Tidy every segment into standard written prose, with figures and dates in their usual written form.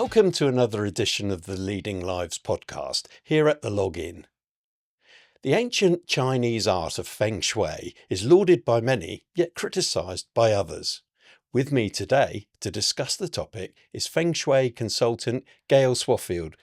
Welcome to another edition of the Leading Lives podcast here at the Login. The ancient Chinese art of Feng Shui is lauded by many, yet criticised by others. With me today to discuss the topic is Feng Shui consultant Gayle Swaffield.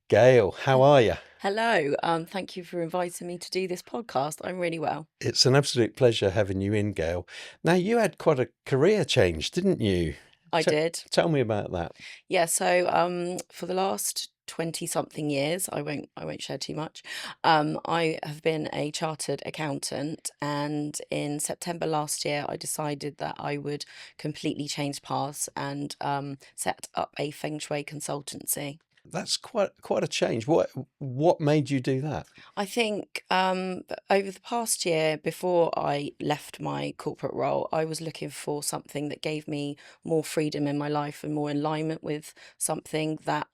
Gayle, how are you? Hello, thank you for inviting me to do this podcast. I'm really well. It's an absolute pleasure having you in, Gayle. Now, you had quite a career change, didn't you? I did. Tell me about that. Yeah, so for the last 20 something years, I won't share too much. I have been a chartered accountant, and in September last year I decided that I would completely change paths and set up a Feng Shui consultancy. That's quite a change. What made you do that? I think over the past year, before I left my corporate role, I was looking for something that gave me more freedom in my life and more alignment with something that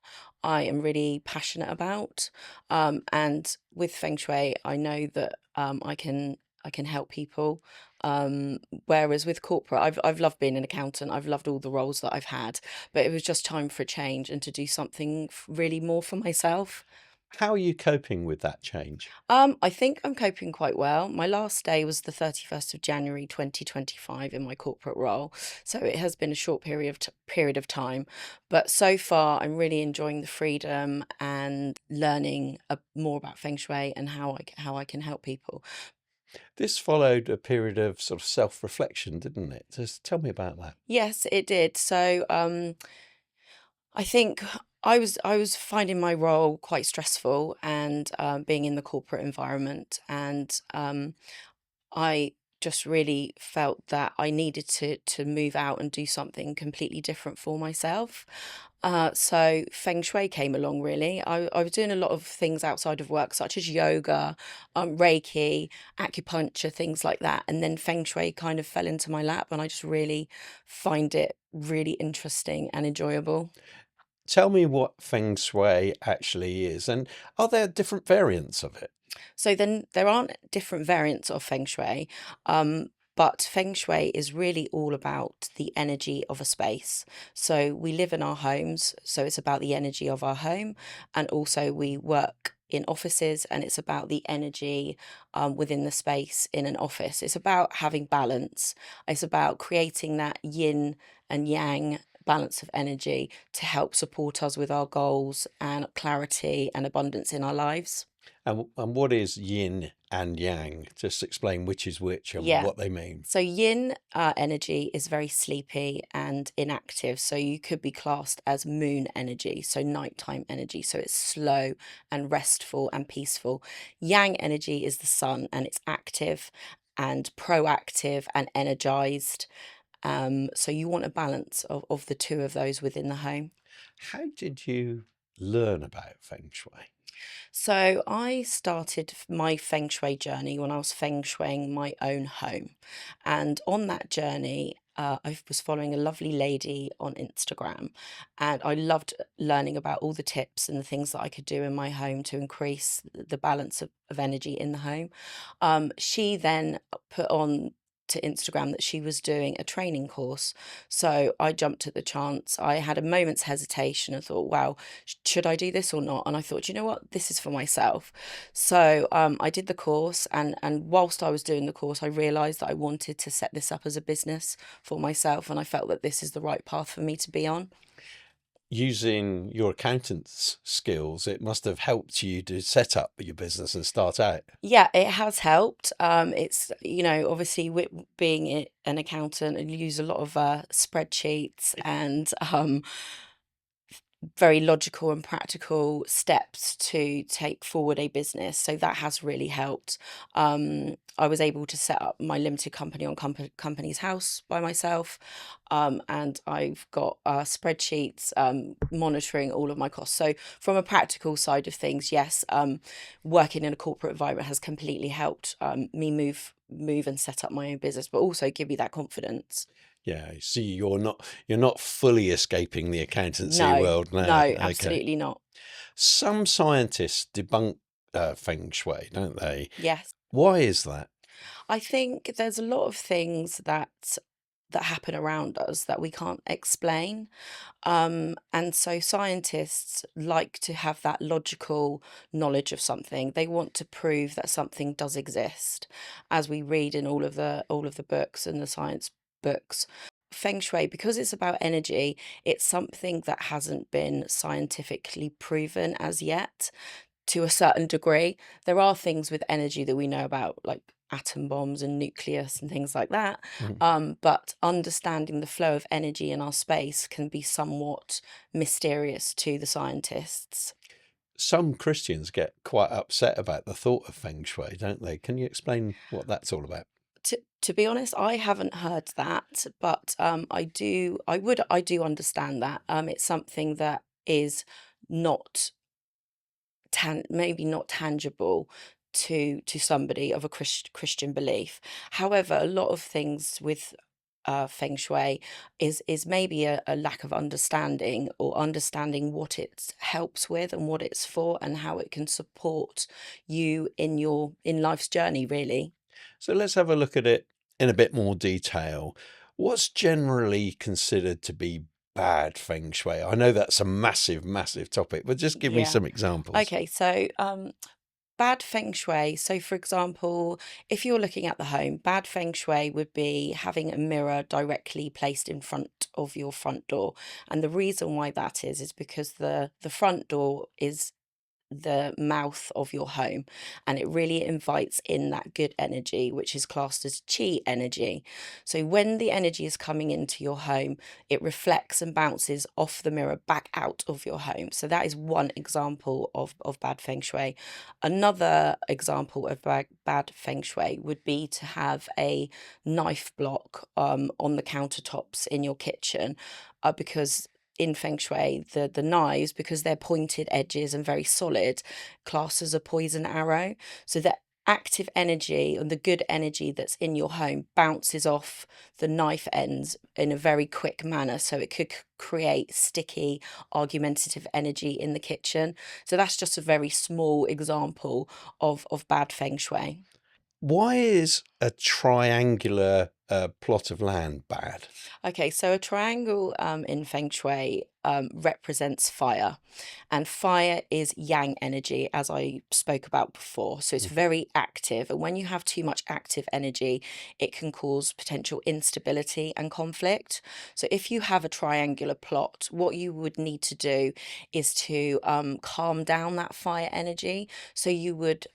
I am really passionate about. And with Feng Shui, I know that I can help people. Whereas with corporate, I've loved being an accountant. I've loved all the roles that I've had, but it was just time for a change and to do something really more for myself. How are you coping with that change? I think I'm coping quite well. My last day was the 31st of January 2025 in my corporate role, so it has been a short period of time, but so far I'm really enjoying the freedom and learning more about Feng Shui and how I can help people. This followed a period of sort of self-reflection, didn't it? Just tell me about that. Yes, it did. So I think I was finding my role quite stressful and being in the corporate environment, and I just really felt that I needed to move out and do something completely different for myself. So Feng Shui came along really. I was doing a lot of things outside of work, such as yoga, Reiki, acupuncture, things like that. And then Feng Shui kind of fell into my lap, and I just really find it really interesting and enjoyable. Tell me what Feng Shui actually is, and are there different variants of it? So then there aren't different variants of Feng Shui, but Feng Shui is really all about the energy of a space. So we live in our homes, so it's about the energy of our home, and also we work in offices, and it's about the energy within the space in an office. It's about having balance. It's about creating that yin and yang balance of energy to help support us with our goals and clarity and abundance in our lives. And what is yin and yang? Just explain which is which and Yeah. what they mean. So yin energy is very sleepy and inactive. So you could be classed as moon energy, so nighttime energy. So it's slow and restful and peaceful. Yang energy is the sun, and it's active and proactive and energized. So you want a balance of the two of those within the home. How did you learn about Feng Shui? So I started my Feng Shui journey when I was Feng Shuiing my own home. And on that journey, I was following a lovely lady on Instagram, and I loved learning about all the tips and the things that I could do in my home to increase the balance of energy in the home. She then put on to Instagram that she was doing a training course. So I jumped at the chance. I had a moment's hesitation and thought, wow, should I do this or not? And I thought, you know what, this is for myself. So I did the course, and whilst I was doing the course, I realised that I wanted to set this up as a business for myself, and I felt that this is the right path for me to be on. Using your accountant's skills, it must have helped you to set up your business and start out. Yeah, it has helped. It's, obviously with being an accountant, and use a lot of spreadsheets and very logical and practical steps to take forward a business. So that has really helped. I was able to set up my limited company on Company's House by myself. And I've got spreadsheets monitoring all of my costs. So from a practical side of things, yes, working in a corporate environment has completely helped me move and set up my own business, but also give me that confidence. Yeah, see, you're not fully escaping the accountancy No, world now. no, Okay. absolutely not. Some scientists debunk Feng Shui, don't they? Yes. Why is that? I think there's a lot of things that that happen around us that we can't explain. And so scientists like to have that logical knowledge of something. They want to prove that something does exist, as we read in all of the books and the science books. Feng Shui, because it's about energy, it's something that hasn't been scientifically proven as yet to a certain degree. There are things with energy that we know about, like atom bombs and nucleus and things like that. But understanding the flow of energy in our space can be somewhat mysterious to the scientists. Some Christians get quite upset about the thought of Feng Shui, don't they? Can you explain what that's all about? To be honest, I haven't heard that, but I do understand that. It's something that is not maybe not tangible to somebody of a Christian belief. However, a lot of things with Feng Shui is maybe a lack of understanding, or understanding what it helps with and what it's for and how it can support you in life's journey, really. So let's have a look at it in a bit more detail. What's generally considered to be bad Feng Shui? I know that's a massive, massive topic, but just give me Yeah. some examples. Okay, so bad Feng Shui. So, for example, if you're looking at the home, bad Feng Shui would be having a mirror directly placed in front of your front door. And the reason why that is because the front door is the mouth of your home, and it really invites in that good energy, which is classed as chi energy. So when the energy is coming into your home, it reflects and bounces off the mirror back out of your home. So that is one example of bad feng shui. Another example of bad feng shui would be to have a knife block on the countertops in your kitchen, because in feng shui, the knives, because they're pointed edges and very solid, class as a poison arrow. So the active energy and the good energy that's in your home bounces off the knife ends in a very quick manner. So it could create sticky, argumentative energy in the kitchen. So that's just a very small example of bad feng shui. Why is a triangular plot of land bad? Okay, so a triangle in feng shui represents fire, and fire is yang energy, as I spoke about before. So it's very active, and when you have too much active energy, it can cause potential instability and conflict. So if you have a triangular plot, what you would need to do is to calm down that fire energy. So you would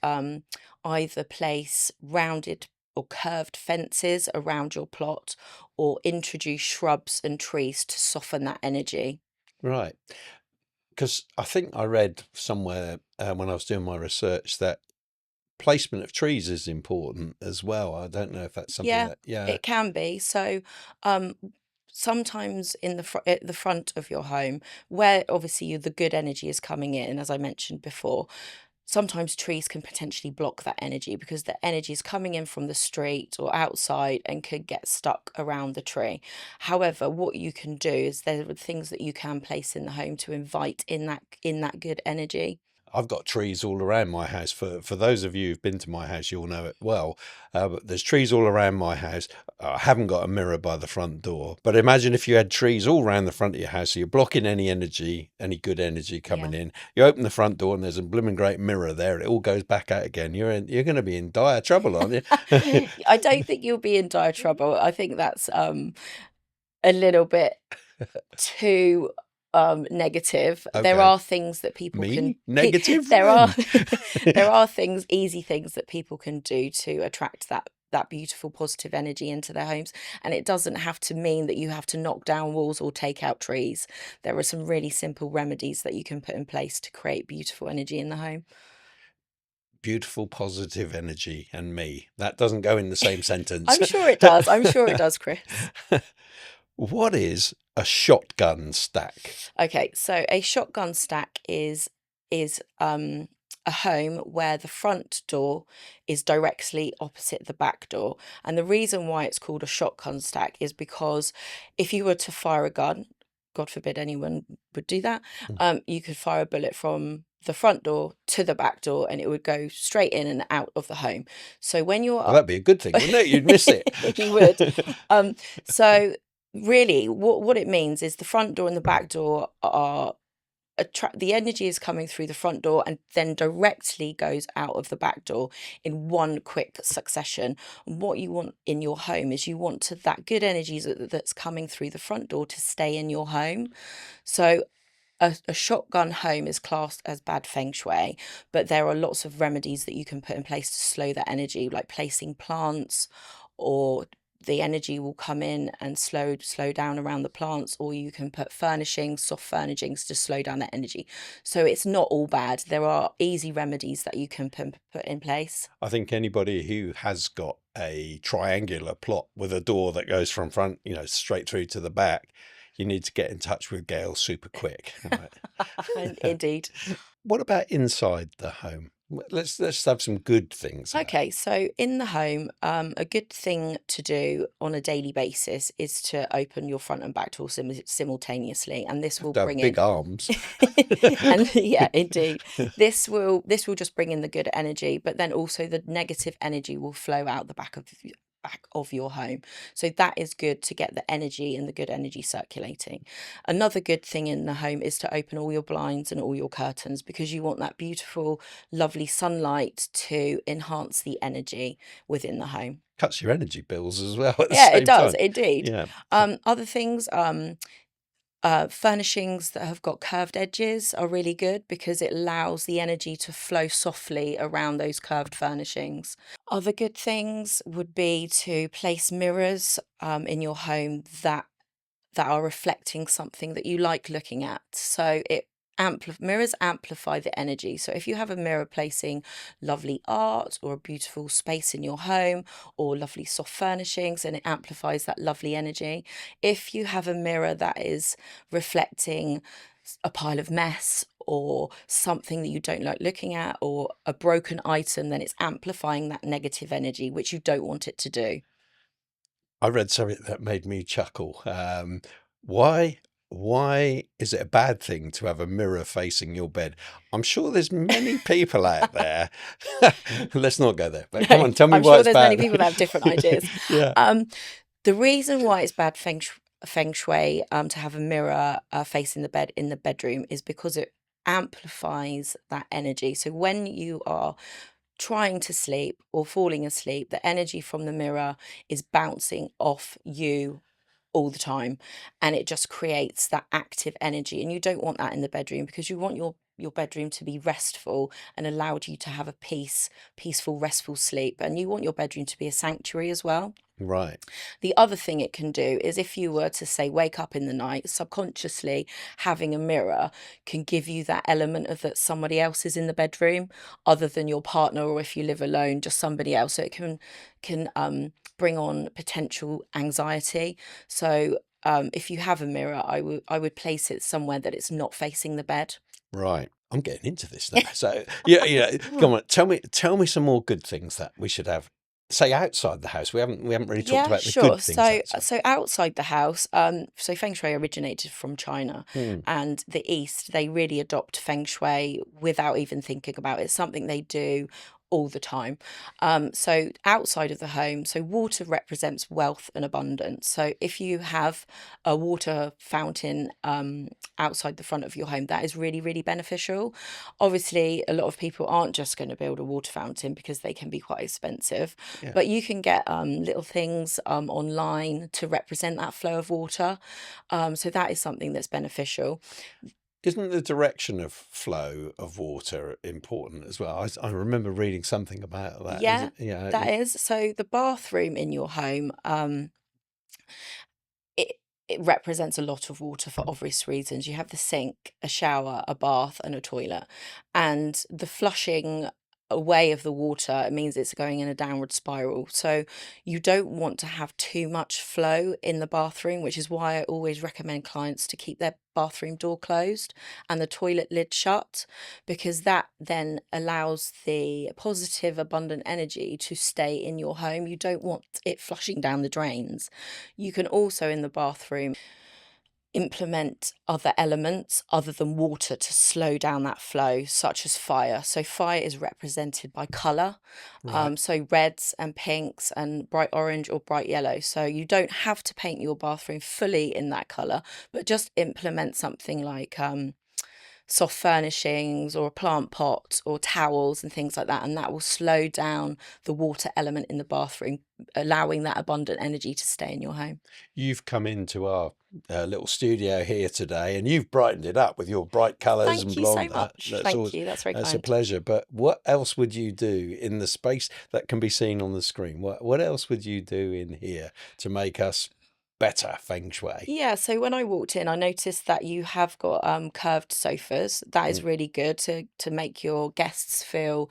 either place rounded or curved fences around your plot, or introduce shrubs and trees to soften that energy. Right. Because I think I read somewhere when I was doing my research that placement of trees is important as well. I don't know if that's something Yeah, that, yeah. it can be. So, um, sometimes at the front of your home, where obviously the good energy is coming in, as I mentioned before, sometimes trees can potentially block that energy because the energy is coming in from the street or outside and could get stuck around the tree. However, what you can do is there are things that you can place in the home to invite in that good energy. I've got trees all around my house. For those of you who've been to my house, you'll know it well. But there's trees all around my house. I haven't got a mirror by the front door. But imagine if you had trees all around the front of your house, so you're blocking any energy, any good energy coming Yeah. in. You open the front door and there's a blooming great mirror there. It all goes back out again. You're going to be in dire trouble, aren't you? I don't think you'll be in dire trouble. I think that's a little bit too negative. There Okay. are things that people can Me? Negative there are when? there are easy things that people can do to attract that beautiful positive energy into their homes, and it doesn't have to mean that you have to knock down walls or take out trees. There are some really simple remedies that you can put in place to create beautiful energy in the home. Beautiful, positive energy and me. That doesn't go in the same sentence. I'm sure it does. I'm sure it does, Chris. What is a shotgun stack? Okay, so a shotgun stack is a home where the front door is directly opposite the back door. And the reason why it's called a shotgun stack is because if you were to fire a gun, God forbid anyone would do that, Mm. you could fire a bullet from the front door to the back door and it would go straight in and out of the home. So when Well, you're that'd be a good thing, wouldn't it? You'd miss it. you would. So really what it means is the front door and the back door are the energy is coming through the front door and then directly goes out of the back door in one quick succession. And what you want in your home is you want that good energy that's coming through the front door to stay in your home. So a shotgun home is classed as bad feng shui, but there are lots of remedies that you can put in place to slow that energy, like placing plants, or the energy will come in and slow down around the plants, or you can put soft furnishings to slow down that energy. So it's not all bad. There are easy remedies that you can put in place. I think anybody who has got a triangular plot with a door that goes from front, straight through to the back, you need to get in touch with Gayle super quick. Right? Indeed. What about inside the home? Let's have some good things. Okay, so in the home, a good thing to do on a daily basis is to open your front and back door simultaneously, and this will bring big arms. And yeah, indeed, this will just bring in the good energy, but then also the negative energy will flow out the back of your home. So that is good to get the energy and the good energy circulating. Another good thing in the home is to open all your blinds and all your curtains, because you want that beautiful, lovely sunlight to enhance the energy within the home. Cuts your energy bills as well at the Yeah, same it does, time. indeed. Yeah. Other things, furnishings that have got curved edges are really good because it allows the energy to flow softly around those curved furnishings. Other good things would be to place mirrors in your home that are reflecting something that you like looking at. So mirrors amplify the energy. So if you have a mirror placing lovely art or a beautiful space in your home or lovely soft furnishings, and it amplifies that lovely energy. If you have a mirror that is reflecting a pile of mess or something that you don't like looking at or a broken item, then it's amplifying that negative energy, which you don't want it to do. I read something that made me chuckle. Why is it a bad thing to have a mirror facing your bed? I'm sure there's many people out there. Let's not go there. But come on, tell me I'm why sure it's there's bad. many people that have different ideas. Yeah. The reason why it's bad feng shui to have a mirror facing the bed in the bedroom is because it amplifies that energy. So when you are trying to sleep or falling asleep, the energy from the mirror is bouncing off you all the time, and it just creates that active energy, and you don't want that in the bedroom, because you want your bedroom to be restful and allowed you to have a peaceful, restful sleep, and you want your bedroom to be a sanctuary as well. Right. The other thing it can do is, if you were to say wake up in the night, subconsciously having a mirror can give you that element of that somebody else is in the bedroom other than your partner, or if you live alone, just somebody else. So it can bring on potential anxiety. So if you have a mirror, I would place it somewhere that it's not facing the bed. Right. I'm getting into this now. So yeah. Come on, tell me some more good things that we should have. Say outside the house. We haven't really talked about the good things outside. So outside the house, so Feng Shui originated from China, and the East, they really adopt Feng Shui without even thinking about it. It's something they do all the time. So outside of the home, so water represents wealth and abundance. So if you have a water fountain outside the front of your home, that is really, really beneficial. Obviously, a lot of people aren't just going to build a water fountain because they can be quite expensive, Yeah. but you can get little things online to represent that flow of water. So that is something that's beneficial. Isn't the direction of flow of water important as well? I remember reading something about that. Yeah, Yeah. that is. So the bathroom in your home, it it represents a lot of water for obvious reasons. You have the sink, a shower, a bath, and a toilet. And the flushing away of the water, it means it's going in a downward spiral. So you don't want to have too much flow in the bathroom, which is why I always recommend clients to keep their bathroom door closed and the toilet lid shut, because that then allows the positive, abundant energy to stay in your home. You don't want it flushing down the drains. You can also, in the bathroom, implement other elements other than water to slow down that flow, such as fire. So fire is represented by colour, Right. so reds and pinks and bright orange or bright yellow. So you don't have to paint your bathroom fully in that colour, but just implement something like soft furnishings or a plant pot or towels and things like that, and that will slow down the water element in the bathroom, allowing that abundant energy to stay in your home. You've come into our little studio here today, and you've brightened it up with your bright colours and Thank you so blonde. much. That's Thank always you. That's very that's a kind. pleasure. But what else would you do in the space that can be seen on the screen? What else would you do in here to make us better Feng Shui? Yeah, so when I walked in, I noticed that you have got curved sofas. That is Mm. really good to make your guests feel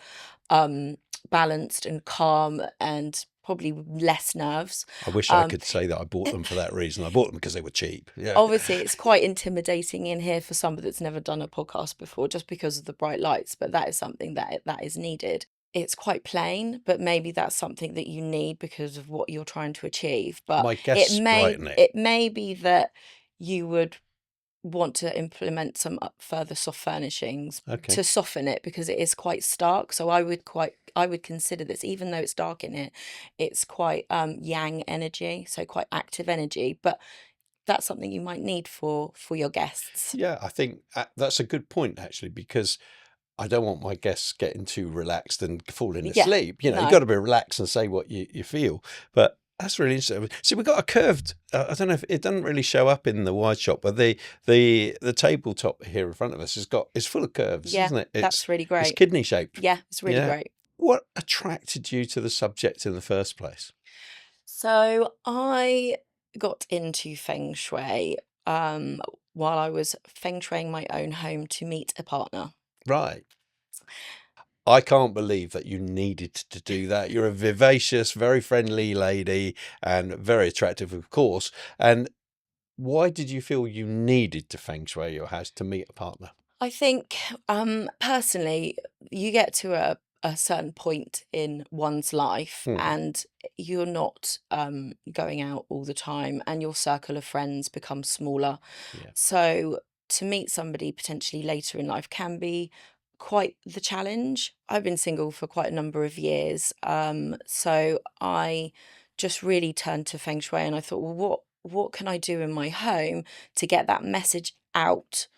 um balanced and calm and probably less nerves. I wish I Um could say that I bought them for that reason. I bought them because they were cheap. Yeah. Obviously, it's quite intimidating in here for somebody that's never done a podcast before, just because of the bright lights, but that is something that is needed. It's quite plain, but maybe that's something that you need because of what you're trying to achieve. But My guests brighten it. it may be that you would want to implement some further soft furnishings Okay. to soften it, because it is quite stark. So I would consider this, even though it's dark in it, it's quite yang energy, so quite active energy. But that's something you might need for your guests. Yeah, I think that's a good point actually, because I don't want my guests getting too relaxed and falling Yeah, asleep. You no. got to be relaxed and say what you feel. But that's really interesting. See, we've got a curved. I don't know if it doesn't really show up in the wide shot, but the tabletop here in front of us it's full of curves, Yeah, isn't it? that's really It's great. kidney shaped. Yeah, it's really Yeah. great. What attracted you to the subject in the first place? So I got into Feng Shui um, while I was Feng Shuiing my own home to meet a partner. Right. I can't believe that you needed to do that. You're a vivacious, very friendly lady and very attractive, of course. And why did you feel you needed to feng shui your house to meet a partner? I think personally, you get to a certain point in one's life Hmm. and you're not going out all the time, and your circle of friends becomes smaller. Yeah. So to meet somebody potentially later in life can be quite the challenge. I've been single for quite a number of years. So I just really turned to Feng Shui, and I thought, well, what can I do in my home to get that message out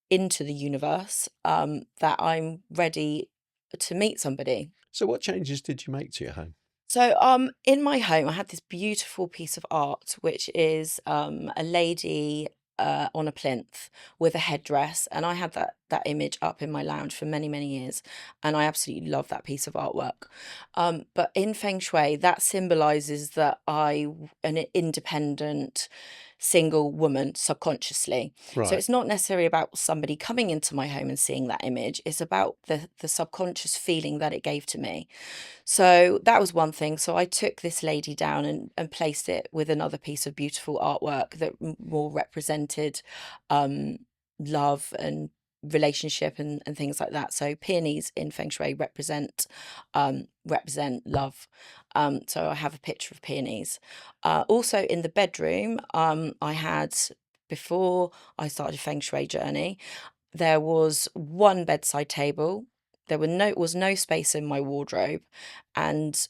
into the universe, that I'm ready to meet somebody. So what changes did you make to your home? So, in my home, I had this beautiful piece of art, which is a lady on a plinth with a headdress, and I had that image up in my lounge for many, many years, and I absolutely love that piece of artwork. But in Feng Shui, that symbolizes that an independent single woman subconsciously. So Right. it's not necessarily about somebody coming into my home and seeing that image. It's about the subconscious feeling that it gave to me. So that was one thing. So I took this lady down and placed it with another piece of beautiful artwork that more represented love and relationship and things like that. So peonies in Feng Shui represent love. So I have a picture of peonies. Also in the bedroom, I had, before I started a Feng Shui journey, there was one bedside table. There was no space in my wardrobe, and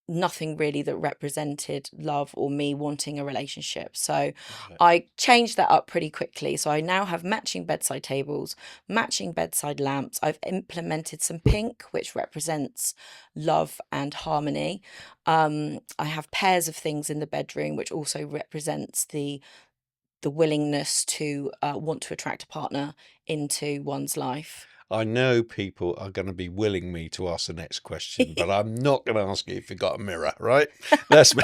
nothing really that represented love or me wanting a relationship. So Right. I changed that up pretty quickly. So I now have matching bedside tables, matching bedside lamps. I've implemented some pink, which represents love and harmony. I have pairs of things in the bedroom, which also represents the willingness to want to attract a partner into one's life. I know people are going to be willing me to ask the next question, but I'm not going to ask you if you've got a mirror, right? That's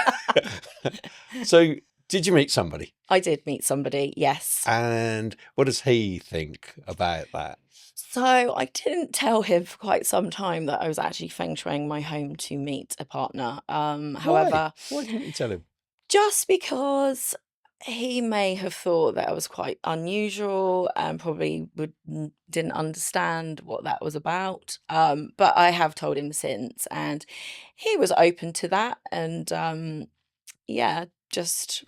So, did you meet somebody? I did meet somebody, yes. And what does he think about that? So I didn't tell him for quite some time that I was actually feng shuiing my home to meet a partner. Why? However, Why didn't you tell him? just because he may have thought that I was quite unusual and probably didn't understand what that was about. But I have told him since, and he was open to that, and yeah, just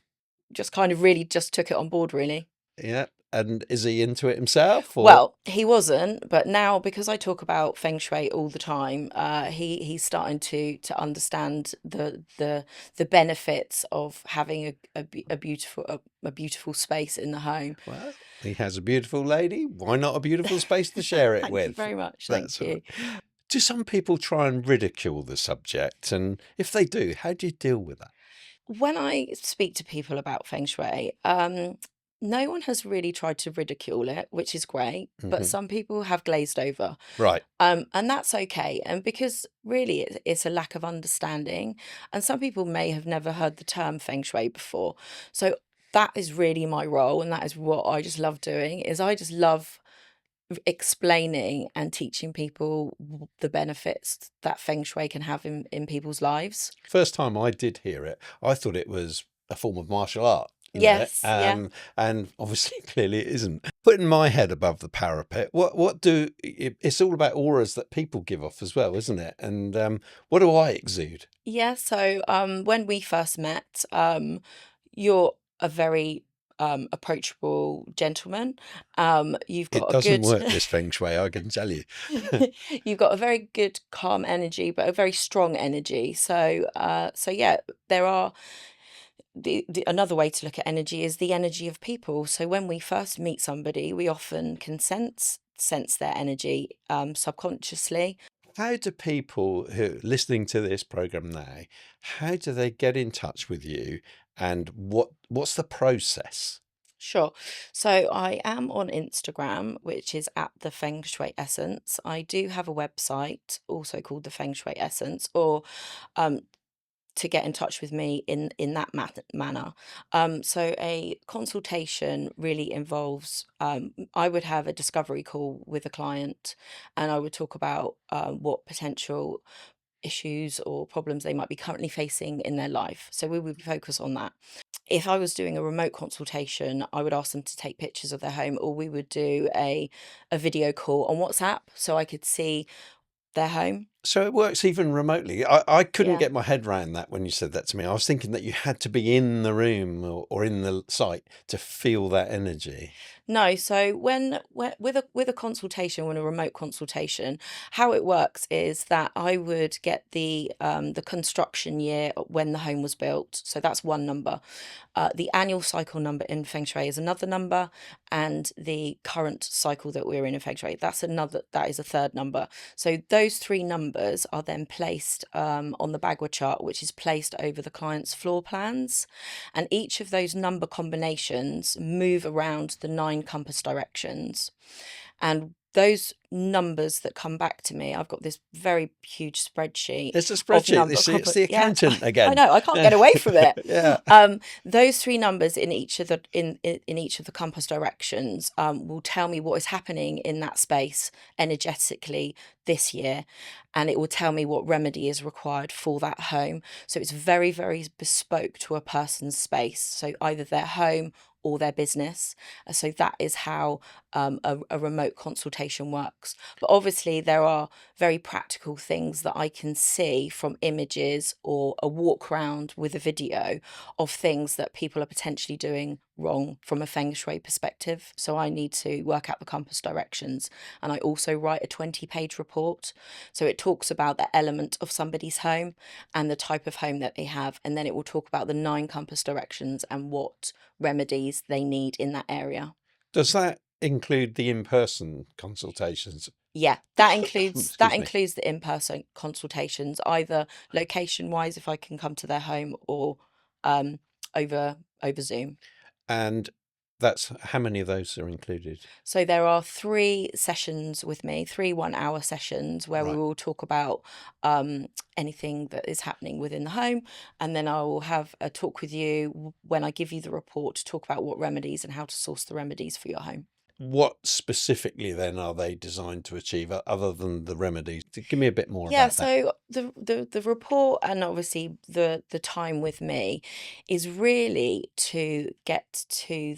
kind of really just took it on board, really. Yeah. And is he into it himself, or? Well, he wasn't, but now because I talk about Feng Shui all the time, he's starting to understand the benefits of having a beautiful space in the home. Well, he has a beautiful lady. Why not a beautiful space to share it Thank you with? very much. That's Thank all you. right. Do some people try and ridicule the subject? And if they do, how do you deal with that? When I speak to people about Feng Shui, no one has really tried to ridicule it, which is great, but Hmm. some people have glazed over. Right. And that's okay. And because really it's a lack of understanding, and some people may have never heard the term Feng Shui before. So that is really my role, and that is what I just love doing, is I just love explaining and teaching people the benefits that Feng Shui can have in people's lives. First time I did hear it, I thought it was a form of martial art, Yes, yeah. and obviously clearly it isn't. Putting my head above the parapet, it's all about auras that people give off as well, isn't it? And what do I exude? Yeah, so when we first met, you're a very approachable gentleman. You've It got a doesn't good work, this feng shui, I can tell you. you've got a very good calm energy, but a very strong energy. So yeah, there are another way to look at energy is the energy of people. So when we first meet somebody, we often can sense their energy subconsciously. How do people who are listening to this program now, how do they get in touch with you, and what's the process? Sure. So I am on Instagram, which is at the Feng Shui Essence. I do have a website also called the Feng Shui Essence, or um, to get in touch with me in that manner. So a consultation really involves I would have a discovery call with a client, and I would talk about what potential issues or problems they might be currently facing in their life. So we would focus on that. If I was doing a remote consultation, I would ask them to take pictures of their home, or we would do a video call on WhatsApp so I could see their home. So it works even remotely. I couldn't Yeah. get my head around that when you said that to me. I was thinking that you had to be in the room, or in the site to feel that energy. No, so when with a consultation, when a remote consultation, how it works is that I would get the construction year when the home was built. So that's one number. The annual cycle number in Feng Shui is another number, and the current cycle that we're in Feng Shui, that is a third number. So those three numbers are then placed on the Bagua chart, which is placed over the client's floor plans, and each of those number combinations move around the 9 compass directions. And those numbers that come back to me, I've got this very huge spreadsheet It's a of spreadsheet. number It's comp the yeah, accountant I again. know, I can't get away from it. Yeah. Those three numbers in each of in each of the compass directions will tell me what is happening in that space energetically this year, and it will tell me what remedy is required for that home. So it's very, very bespoke to a person's space, so either their home or their business. So that is how a remote consultation works. But obviously, there are very practical things that I can see from images or a walk around with a video of things that people are potentially doing wrong from a Feng Shui perspective. So I need to work out the compass directions. And I also write a 20-page report. So it talks about the element of somebody's home and the type of home that they have. And then it will talk about the 9 compass directions and what remedies they need in that area. Does that include the in-person consultations? Yeah, that includes Excuse me. the in-person consultations, either location-wise, if I can come to their home, or um, over Zoom. And that's how many of those are included? So there are 3 sessions with me, 3 1-hour sessions where we Right. will talk about um, anything that is happening within the home, and then I will have a talk with you when I give you the report to talk about what remedies and how to source the remedies for your home. What specifically then are they designed to achieve, other than the remedies? Give me a bit more Yeah, about that. so the report and obviously the time with me is really to get to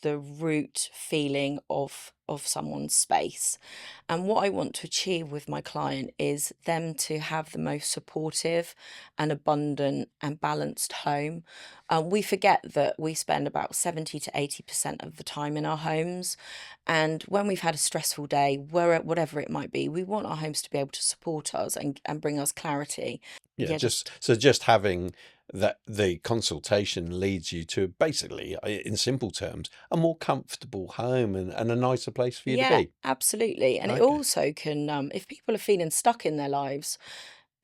the root feeling of someone's space. And what I want to achieve with my client is them to have the most supportive and abundant and balanced home. We forget that we spend about 70 to 80% of the time in our homes. And when we've had a stressful day, whatever it might be, we want our homes to be able to support us and bring us clarity. Yeah, Yeah, just having that the consultation leads you to basically, in simple terms, a more comfortable home and a nicer place for you to yeah, be. absolutely. And it Okay. also can, if people are feeling stuck in their lives,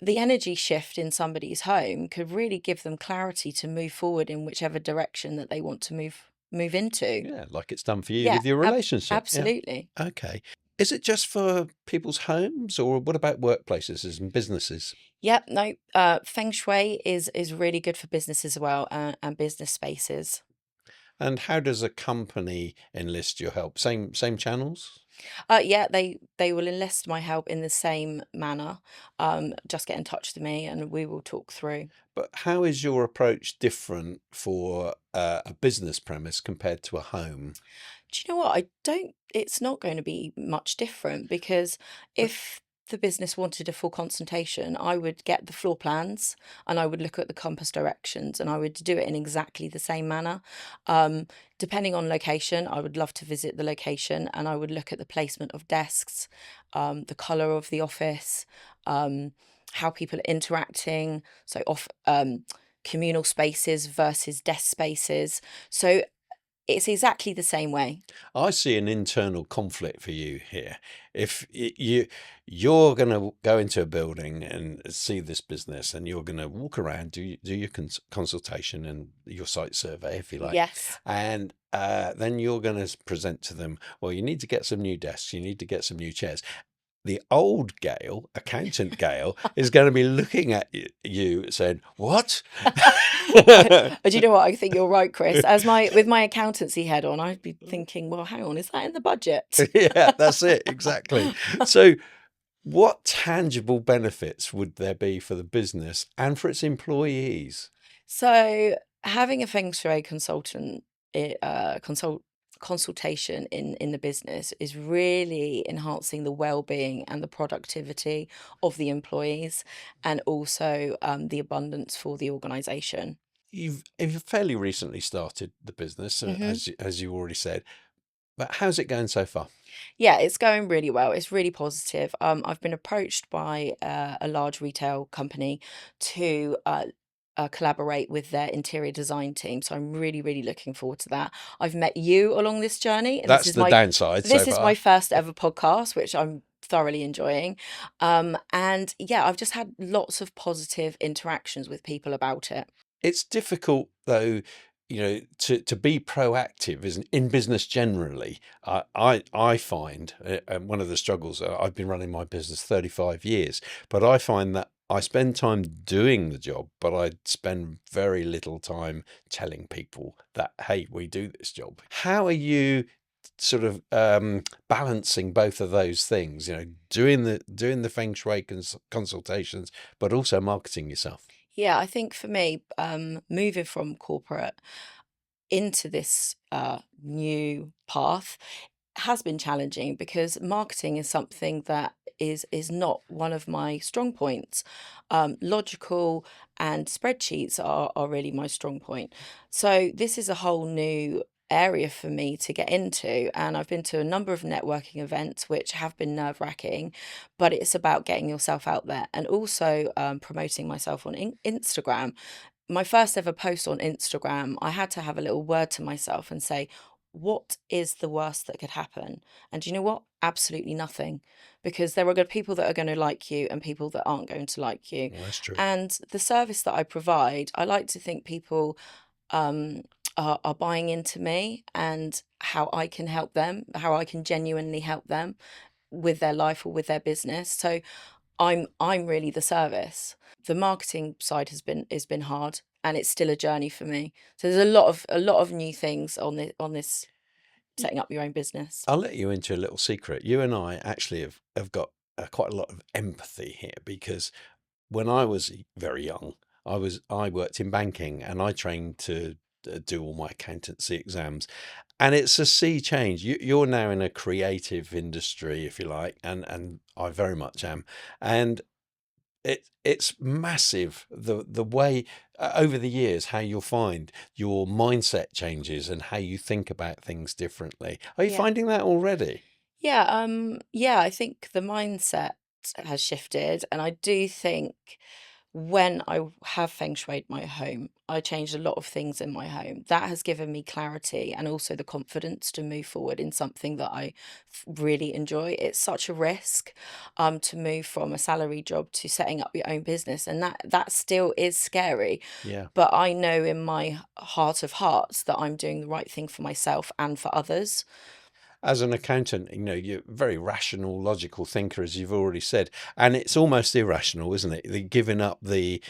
the energy shift in somebody's home could really give them clarity to move forward in whichever direction that they want to move into. Yeah, like it's done for you Yeah, with your relationship. Yeah. absolutely. Okay. Is it just for people's homes, or what about workplaces and businesses? Yep, no, Feng Shui is really good for business as well, and business spaces. And how does a company enlist your help? Same channels? Yeah, they will enlist my help in the same manner. Just get in touch with me and we will talk through. But how is your approach different for a business premise compared to a home? Do you know what? I don't, it's not going to be much different because if the business wanted a full consultation, I would get the floor plans and I would look at the compass directions and I would do it in exactly the same manner. Um, Depending on location, I would love to visit the location and I would look at the placement of desks, the colour of the office, how people are interacting. So communal spaces versus desk spaces. So it's exactly the same way. I see an internal conflict for you here. If you're going to go into a building and see this business, and you're going to walk around, do your consultation and your site survey, if you like, Yes. and then you're going to present to them. Well, you need to get some new desks. You need to get some new chairs. The old Gayle, accountant Gayle, is going to be looking at you saying, "What?" Do you know what? I think you're right, Chris. As my with my accountancy head on, I'd be thinking, well, hang on, is that in the budget? Yeah, that's it, exactly. So, what tangible benefits would there be for the business and for its employees? So having a Feng Shui consultant, consultation in the business is really enhancing the well-being and the productivity of the employees, and also the abundance for the organization. You've fairly recently started the business, as you already said, but how's it going so far? Yeah, it's going really well. It's really positive. I've been approached by a large retail company to collaborate with their interior design team. So I'm really, really looking forward to that. I've met you along this journey, and That's the downside so this is my far. first ever podcast, which I'm thoroughly enjoying. And yeah, I've just had lots of positive interactions with people about it. It's difficult though, to be proactive is in business generally. I find one of the struggles. I've been running my business 35 years, but I find that I spend time doing the job, but I spend very little time telling people that, hey, we do this job. How are you sort of balancing both of those things? Doing the feng shui consultations, but also marketing yourself. Yeah, I think for me, moving from corporate into this new path has been challenging because marketing is something that is not one of my strong points. Logical and spreadsheets are really my strong point. So this is a whole new area for me to get into, and I've been to a number of networking events which have been nerve-wracking, but it's about getting yourself out there and also promoting myself on Instagram. My first ever post on Instagram, I had to have a little word to myself and say, what is the worst that could happen? And do you know what? Absolutely nothing. Because there are good people that are going to like you and people that aren't going to like you. Well, that's true. And the service that I provide, I like to think people um, are buying into me and how I can help them, how I can genuinely help them with their life or with their business. So I'm really the service. The marketing side has been hard and it's still a journey for me. So there's a lot of new things on this Y- setting up your own business. I'll let you into a little secret. You and I actually have got quite a lot of empathy here, because when I was very young, I worked in banking and I trained to do all my accountancy exams. And it's a sea change. You're now in a creative industry, if you like, and I very much am. And it's massive the way over the years how you'll find your mindset changes and how you think about things differently. Are you Yeah. finding that already? Yeah, I think the mindset has shifted, and I do think when I have feng shuied my home, I changed a lot of things in my home. That has given me clarity and also the confidence to move forward in something that I really enjoy. It's such a risk to move from a salary job to setting up your own business, and that still is scary. Yeah. But I know in my heart of hearts that I'm doing the right thing for myself and for others. As an accountant, you're a very rational, logical thinker, as you've already said, and it's almost irrational, isn't it? The giving up the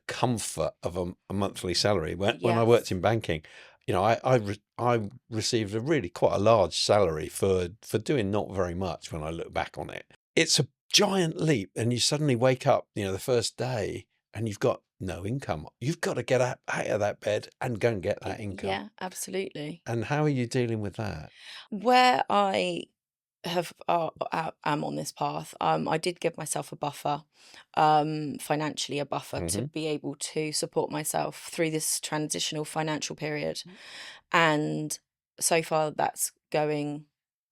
comfort of a monthly salary. When I worked Yes. in banking, I received a really quite a large salary for doing not very much when I look back on it. It's a giant leap, and you suddenly wake up, the first day, and you've got no income. You've got to get out of that bed and go and get that income. Yeah, absolutely. And how are you dealing with that? Where I have am on this path, I did give myself a buffer, financially a buffer to Hmm. be able to support myself through this transitional financial period, and so far that's going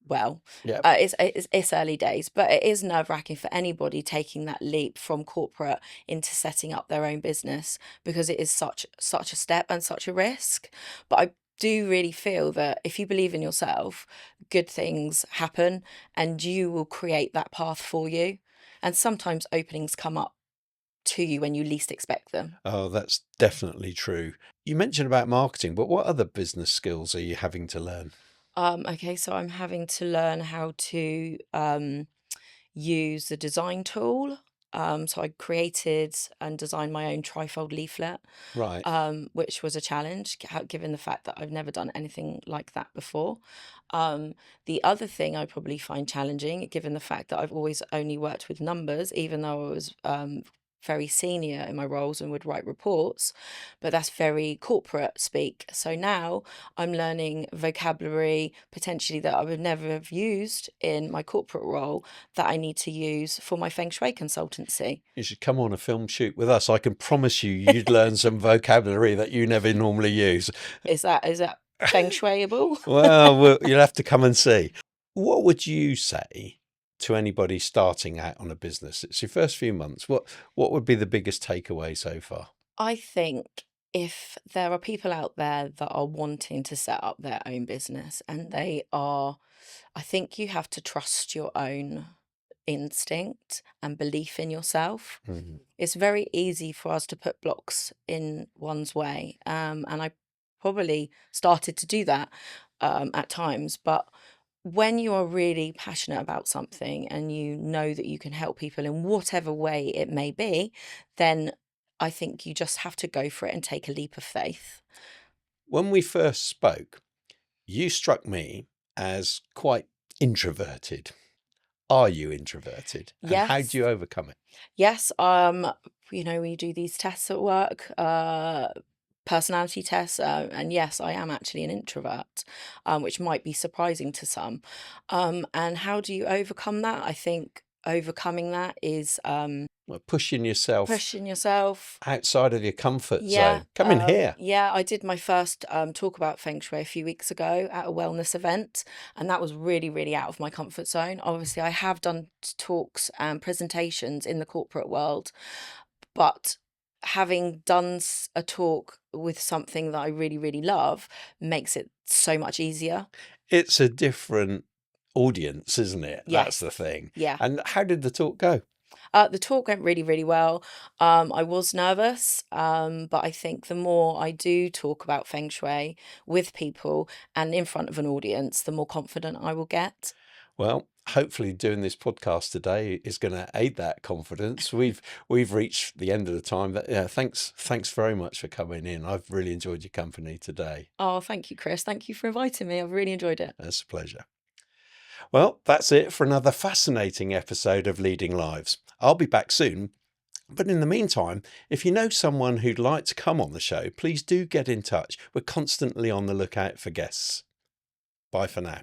well. Yeah. It's early days, but it is nerve-wracking for anybody taking that leap from corporate into setting up their own business, because it is such a step and such a risk. But I do really feel that if you believe in yourself, good things happen and you will create that path for you. And sometimes openings come up to you when you least expect them. Oh, that's definitely true. You mentioned about marketing, but what other business skills are you having to learn? Okay, so I'm having to learn how to use the design tool. So I created and designed my own trifold leaflet, Right. which was a challenge, given the fact that I've never done anything like that before. The other thing I probably find challenging, given the fact that I've always only worked with numbers, even though I was very senior in my roles and would write reports, but that's very corporate speak. So now I'm learning vocabulary potentially that I would never have used in my corporate role that I need to use for my Feng Shui consultancy. You should come on a film shoot with us. I can promise you'd learn some vocabulary that you never normally use. Is that Feng Shuiable? Well, you'll have to come and see. What would you say to anybody starting out on a business? It's your first few months. What would be the biggest takeaway so far? I think if there are people out there that are wanting to set up their own business and I think you have to trust your own instinct and belief in yourself. Mhm. It's very easy for us to put blocks in one's way. And I probably started to do that at times. But when you are really passionate about something and you know that you can help people in whatever way it may be, then I think you just have to go for it and take a leap of faith. When we first spoke, you struck me as quite introverted. Are you introverted? And how do Yes. you overcome it? Yes, we do these tests at work, personality tests, and yes, I am actually an introvert, which might be surprising to some. And how do you overcome that? I think overcoming that is Well, pushing yourself pushing yourself. outside of your comfort Yeah, zone. Come in here. yeah, I did my first talk about Feng Shui a few weeks ago at a wellness event, and that was really, really out of my comfort zone. Obviously, I have done talks and presentations in the corporate world, but having done a talk with something that I really, really love makes it so much easier. It's a different audience, isn't it? That's Yes, the thing. yeah. And how did the talk go? The talk went really, really well. I was nervous, but I think the more I do talk about Feng Shui with people and in front of an audience, the more confident I will get. Well, hopefully doing this podcast today is going to aid that confidence. We've reached the end of the time. But yeah, thanks very much for coming in. I've really enjoyed your company today. Oh, thank you, Chris. Thank you for inviting me. I've really enjoyed it. It's a pleasure. Well, that's it for another fascinating episode of Leading Lives. I'll be back soon But in the meantime, if you know someone who'd like to come on the show, please do get in touch. We're constantly on the lookout for guests. Bye for now.